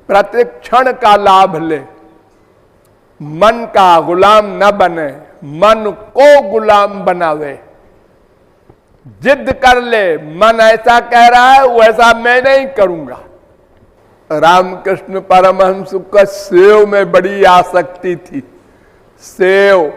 प्रतिक्षण का लाभ ले, मन का गुलाम न बने, मन को गुलाम बनावे। जिद कर ले, मन ऐसा कह रहा है वैसा मैं नहीं करूंगा। रामकृष्ण परमहंस को सेव में बड़ी आसक्ति थी, सेव।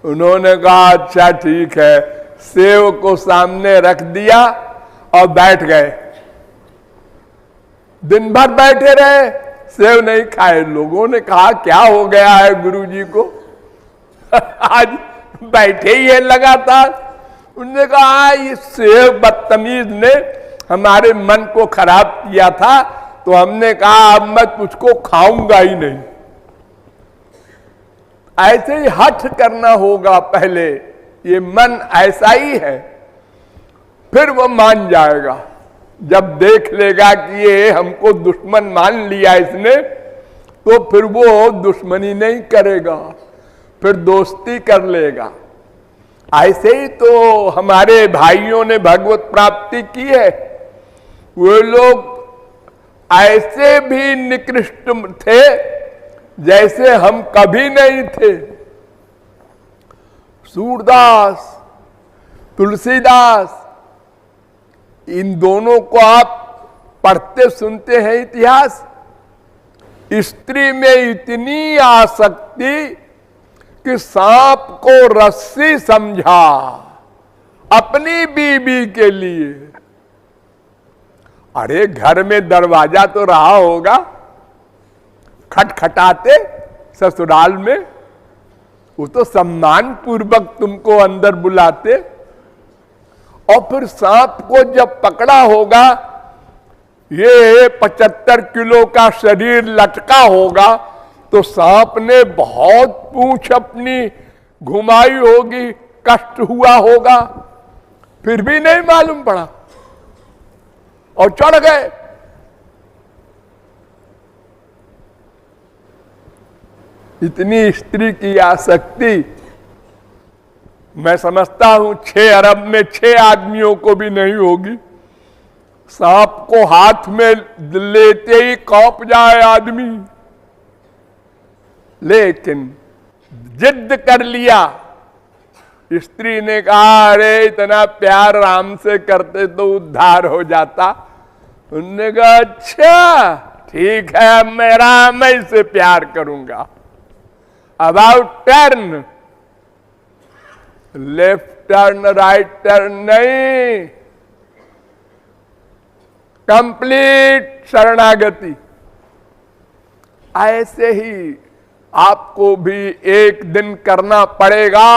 उन्होंने कहा अच्छा ठीक है, सेव को सामने रख दिया और बैठ गए। दिन भर बैठे रहे, सेव नहीं खाए। लोगों ने कहा क्या हो गया है गुरुजी को आज बैठे ही है लगातार। उन्होंने कहा ये सेव बदतमीज ने हमारे मन को खराब किया था, तो हमने कहा अब मैं तुझको खाऊंगा ही नहीं। ऐसे ही हठ करना होगा पहले, ये मन ऐसा ही है, फिर वो मान जाएगा। जब देख लेगा कि ये हमको दुश्मन मान लिया इसने, तो फिर वो दुश्मनी नहीं करेगा, फिर दोस्ती कर लेगा। ऐसे ही तो हमारे भाइयों ने भगवत प्राप्ति की है। वे लोग ऐसे भी निकृष्ट थे जैसे हम कभी नहीं थे। सूरदास, तुलसीदास, इन दोनों को आप पढ़ते सुनते हैं इतिहास। स्त्री में इतनी आसक्ति कि सांप को रस्सी समझा अपनी बीबी के लिए। अरे घर में दरवाजा तो रहा होगा, खटखटाते ससुराल में, वो तो सम्मान पूर्वक तुमको अंदर बुलाते। और फिर सांप को जब पकड़ा होगा, ये 75 किलो का शरीर लटका होगा, तो सांप ने बहुत पूंछ अपनी घुमाई होगी, कष्ट हुआ होगा, फिर भी नहीं मालूम पड़ा और चढ़ गए। इतनी स्त्री की आसक्ति मैं समझता हूं 6 अरब में 6 आदमियों को भी नहीं होगी। सांप को हाथ में लेते ही कौंप जाए आदमी। लेकिन जिद कर लिया। स्त्री ने कहा अरे इतना प्यार राम से करते तो उद्धार हो जाता। उन्होंने कहा अच्छा ठीक है, अब मैं राम से प्यार करूंगा। About turn, left turn right turn नहीं, कंप्लीट शरणागति। ऐसे ही आपको भी एक दिन करना पड़ेगा।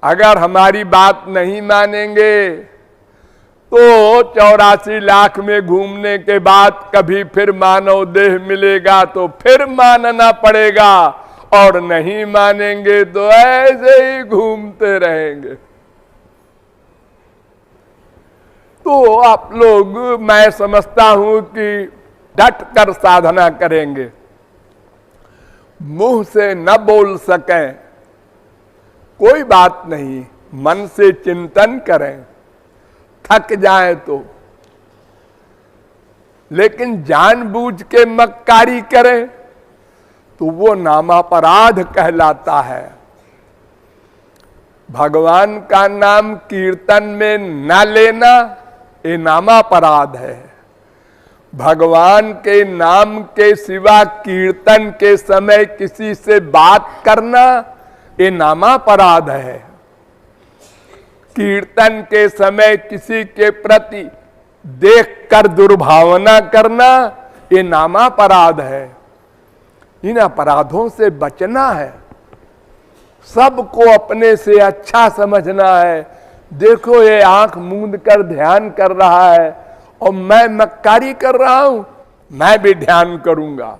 अगर हमारी बात नहीं मानेंगे तो 84 लाख में घूमने के बाद कभी फिर मानव देह मिलेगा तो फिर मानना पड़ेगा, और नहीं मानेंगे तो ऐसे ही घूमते रहेंगे। तो आप लोग, मैं समझता हूं कि डट कर साधना करेंगे। मुंह से न बोल सकें कोई बात नहीं, मन से चिंतन करें, थक जाए तो। लेकिन जानबूझ के मक्कारी करें तो वो नामापराध कहलाता है। भगवान का नाम कीर्तन में न लेना ये नामापराध है। भगवान के नाम के सिवा कीर्तन के समय किसी से बात करना ये नामापराध है। कीर्तन के समय किसी के प्रति देखकर दुर्भावना करना ये नामापराध है। इन अपराधों से बचना है, सबको अपने से अच्छा समझना है। देखो ये आंख मूंद कर ध्यान कर रहा है और मैं मक्कारी कर रहा हूं, मैं भी ध्यान करूंगा।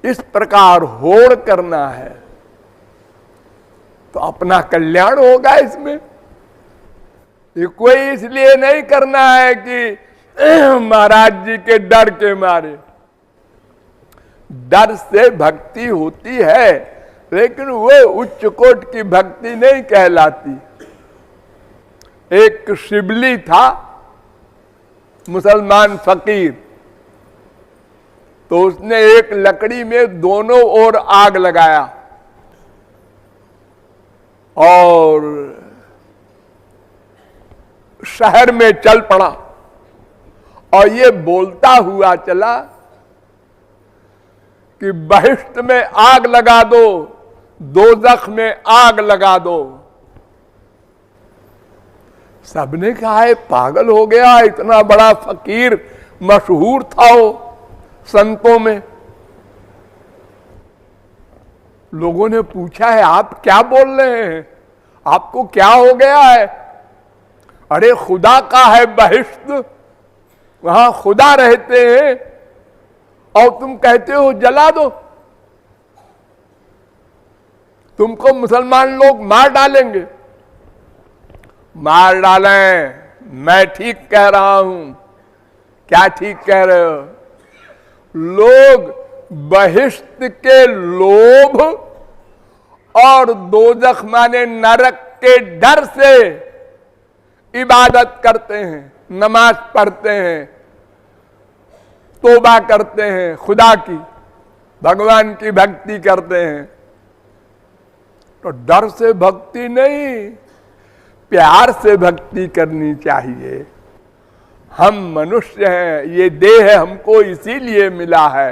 इस प्रकार होड़ करना है तो अपना कल्याण होगा इसमें। ये कोई इसलिए नहीं करना है कि महाराज जी के डर के मारे। डर से भक्ति होती है, लेकिन वो उच्च कोट की भक्ति नहीं कहलाती। एक शिवली था, मुसलमान फकीर, तो उसने एक लकड़ी में दोनों ओर आग लगाया और शहर में चल पड़ा और ये बोलता हुआ चला कि बहिश्त में आग लगा दो, दोज़ख में आग लगा दो। सबने कहा है पागल हो गया, इतना बड़ा फकीर, मशहूर था वो संतों में। लोगों ने पूछा है आप क्या बोल रहे हैं, आपको क्या हो गया है? अरे खुदा का है बहिश्त, वहां खुदा रहते हैं और तुम कहते हो जला दो, तुमको मुसलमान लोग मार डालेंगे। मार डालें, मैं ठीक कह रहा हूं। क्या ठीक कह रहे हो? लोग बहिश्त के लोभ और दोज़ख माने नरक के डर से इबादत करते हैं, नमाज पढ़ते हैं, तौबा करते हैं, खुदा की, भगवान की भक्ति करते हैं। तो डर से भक्ति नहीं, प्यार से भक्ति करनी चाहिए। हम मनुष्य हैं, ये देह हमको इसीलिए मिला है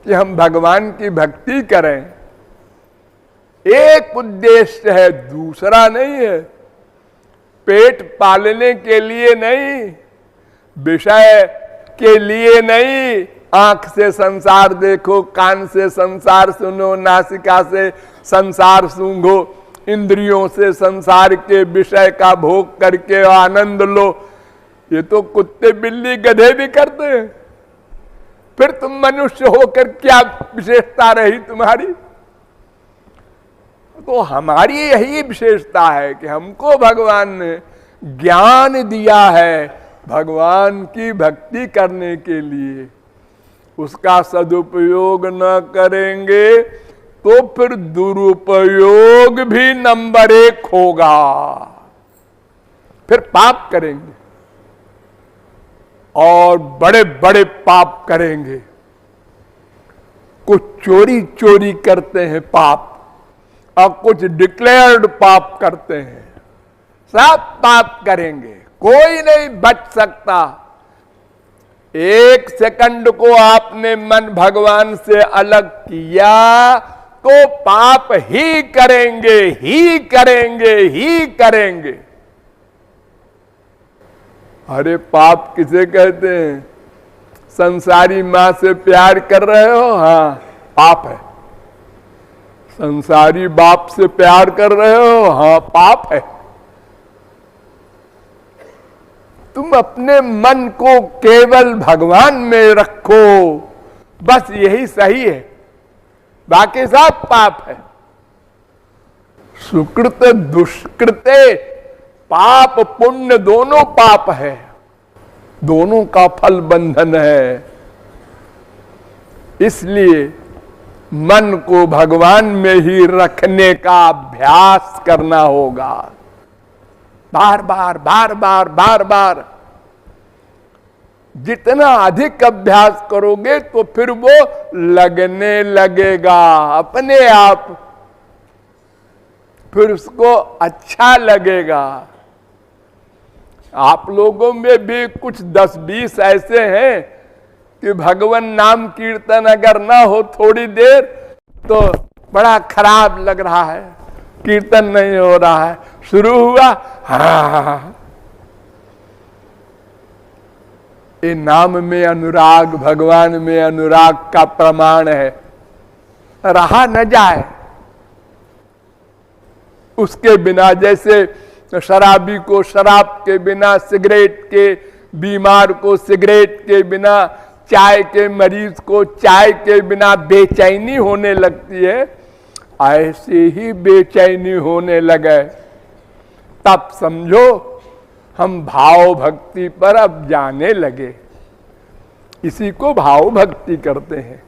कि हम भगवान की भक्ति करें। एक उद्देश्य है, दूसरा नहीं है। पेट पालने के लिए नहीं, विषय के लिए नहीं। आंख से संसार देखो, कान से संसार सुनो, नासिका से संसार सूंघो, इंद्रियों से संसार के विषय का भोग करके आनंद लो। ये तो कुत्ते बिल्ली गधे भी करते हैं। फिर तुम मनुष्य होकर क्या विशेषता रही तुम्हारी? तो हमारी यही विशेषता है कि हमको भगवान ने ज्ञान दिया है भगवान की भक्ति करने के लिए। उसका सदुपयोग न करेंगे तो फिर दुरुपयोग भी नंबर 1 होगा, फिर पाप करेंगे और बड़े बड़े पाप करेंगे। कुछ चोरी चोरी करते हैं पाप, और कुछ डिक्लेयर्ड पाप करते हैं। सब पाप करेंगे, कोई नहीं बच सकता। 1 सेकंड को आपने मन भगवान से अलग किया तो पाप ही करेंगे, ही करेंगे, ही करेंगे। अरे पाप किसे कहते हैं? संसारी मां से प्यार कर रहे हो, हाँ पाप है। संसारी बाप से प्यार कर रहे हो, हाँ पाप है। तुम अपने मन को केवल भगवान में रखो, बस यही सही है, बाकी सब पाप है। सुकृत दुष्कृते, पाप पुण्य दोनों पाप है, दोनों का फल बंधन है। इसलिए मन को भगवान में ही रखने का अभ्यास करना होगा, बार बार बार बार बार बार। जितना अधिक अभ्यास करोगे तो फिर वो लगने लगेगा अपने आप, फिर उसको अच्छा लगेगा। आप लोगों में भी कुछ 10-20 ऐसे हैं कि भगवान नाम कीर्तन अगर ना हो थोड़ी देर तो बड़ा खराब लग रहा है, कीर्तन नहीं हो रहा है। शुरू हुआ, हाँ, ये नाम में अनुराग, भगवान में अनुराग का प्रमाण है। रहा न जाए उसके बिना, जैसे शराबी को शराब के बिना, सिगरेट के बीमार को सिगरेट के बिना, चाय के मरीज को चाय के बिना बेचैनी होने लगती है, ऐसे ही बेचैनी होने लगे। तब समझो हम भाव भक्ति पर अब जाने लगे। इसी को भाव भक्ति करते हैं,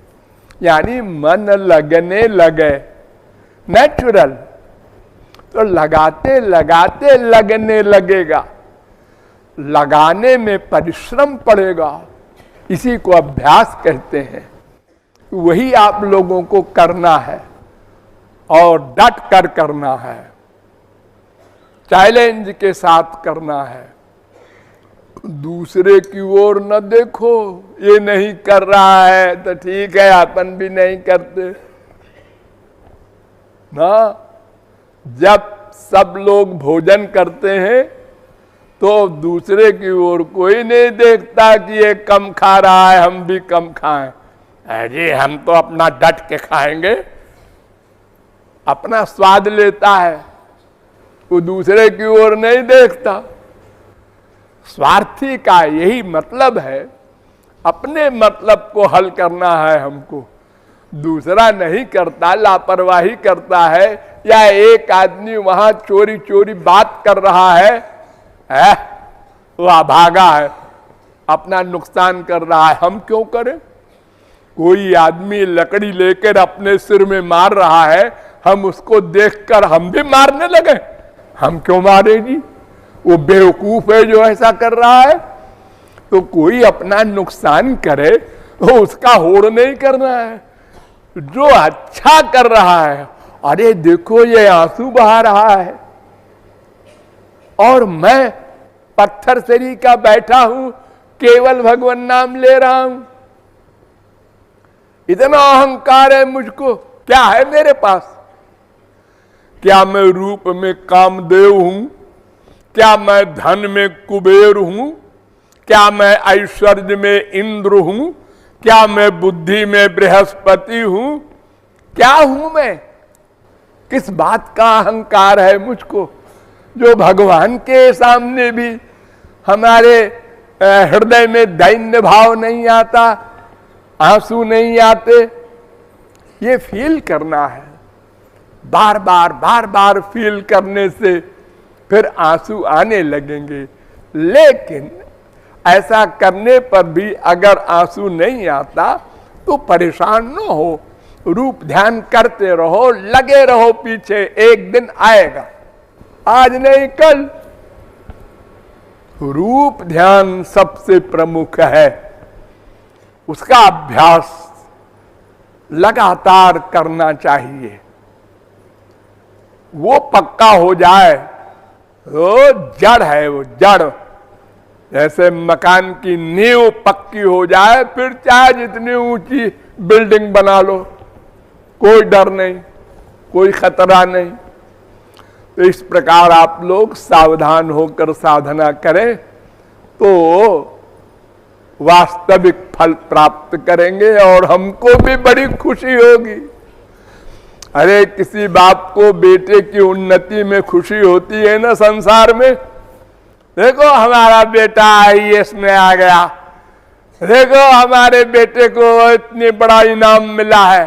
यानी मन लगने लगे, नेचुरल। तो लगाते लगाते लगने लगेगा। लगाने में परिश्रम पड़ेगा, इसी को अभ्यास कहते हैं। वही आप लोगों को करना है और डट कर करना है, चैलेंज के साथ करना है। दूसरे की ओर न देखो, ये नहीं कर रहा है तो ठीक है, अपन भी नहीं करते ना। जब सब लोग भोजन करते हैं तो दूसरे की ओर कोई नहीं देखता कि ये कम खा रहा है, हम भी कम खाएं। अरे हम तो अपना डट के खाएंगे, अपना स्वाद लेता है, वो दूसरे की ओर नहीं देखता। स्वार्थी का यही मतलब है, अपने मतलब को हल करना है हमको। दूसरा नहीं करता, लापरवाही करता है, या एक आदमी वहां चोरी चोरी बात कर रहा है, वह भागा है, अपना नुकसान कर रहा है, हम क्यों करें? कोई आदमी लकड़ी लेकर अपने सिर में मार रहा है, हम उसको देखकर हम भी मारने लगे, हम क्यों मारे जी? वो बेवकूफ है जो ऐसा कर रहा है। तो कोई अपना नुकसान करे तो उसका होड़ नहीं करना है। जो अच्छा कर रहा है, अरे देखो ये आंसू बहा रहा है और मैं पत्थर शरीर का बैठा हूं, केवल भगवान नाम ले रहा हूं, इतना अहंकार है मुझको। क्या है मेरे पास? क्या मैं रूप में कामदेव हूं? क्या मैं धन में कुबेर हूं? क्या मैं ऐश्वर्य में इंद्र हूं? क्या मैं बुद्धि में बृहस्पति हूं? क्या हूं मैं? किस बात का अहंकार है मुझको, जो भगवान के सामने भी हमारे हृदय में दैन्य भाव नहीं आता, आंसू नहीं आते? ये फील करना है, बार बार फील करने से फिर आंसू आने लगेंगे। लेकिन ऐसा करने पर भी अगर आंसू नहीं आता तो परेशान न हो, रूप ध्यान करते रहो, लगे रहो पीछे, एक दिन आएगा, आज नहीं कल। रूप ध्यान सबसे प्रमुख है, उसका अभ्यास लगातार करना चाहिए। वो पक्का हो जाए, वो जड़ है, वो जड़। जैसे मकान की नींव पक्की हो जाए, फिर चाहे जितनी ऊंची बिल्डिंग बना लो, कोई डर नहीं, कोई खतरा नहीं। तो इस प्रकार आप लोग सावधान होकर साधना करें तो वास्तविक फल प्राप्त करेंगे और हमको भी बड़ी खुशी होगी। अरे किसी बाप को बेटे की उन्नति में खुशी होती है ना संसार में। देखो हमारा बेटा IAS में आ गया, देखो हमारे बेटे को इतनी बड़ा इनाम मिला है,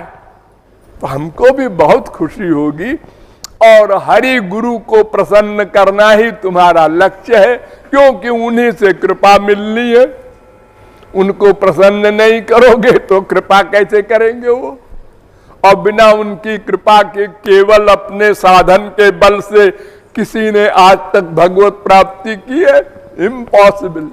तो हमको भी बहुत खुशी होगी। और हरि गुरु को प्रसन्न करना ही तुम्हारा लक्ष्य है, क्योंकि उन्हीं से कृपा मिलनी है। उनको प्रसन्न नहीं करोगे तो कृपा कैसे करेंगे वो? और बिना उनकी कृपा के केवल अपने साधन के बल से किसी ने आज तक भगवत प्राप्ति की है? इम्पॉसिबल।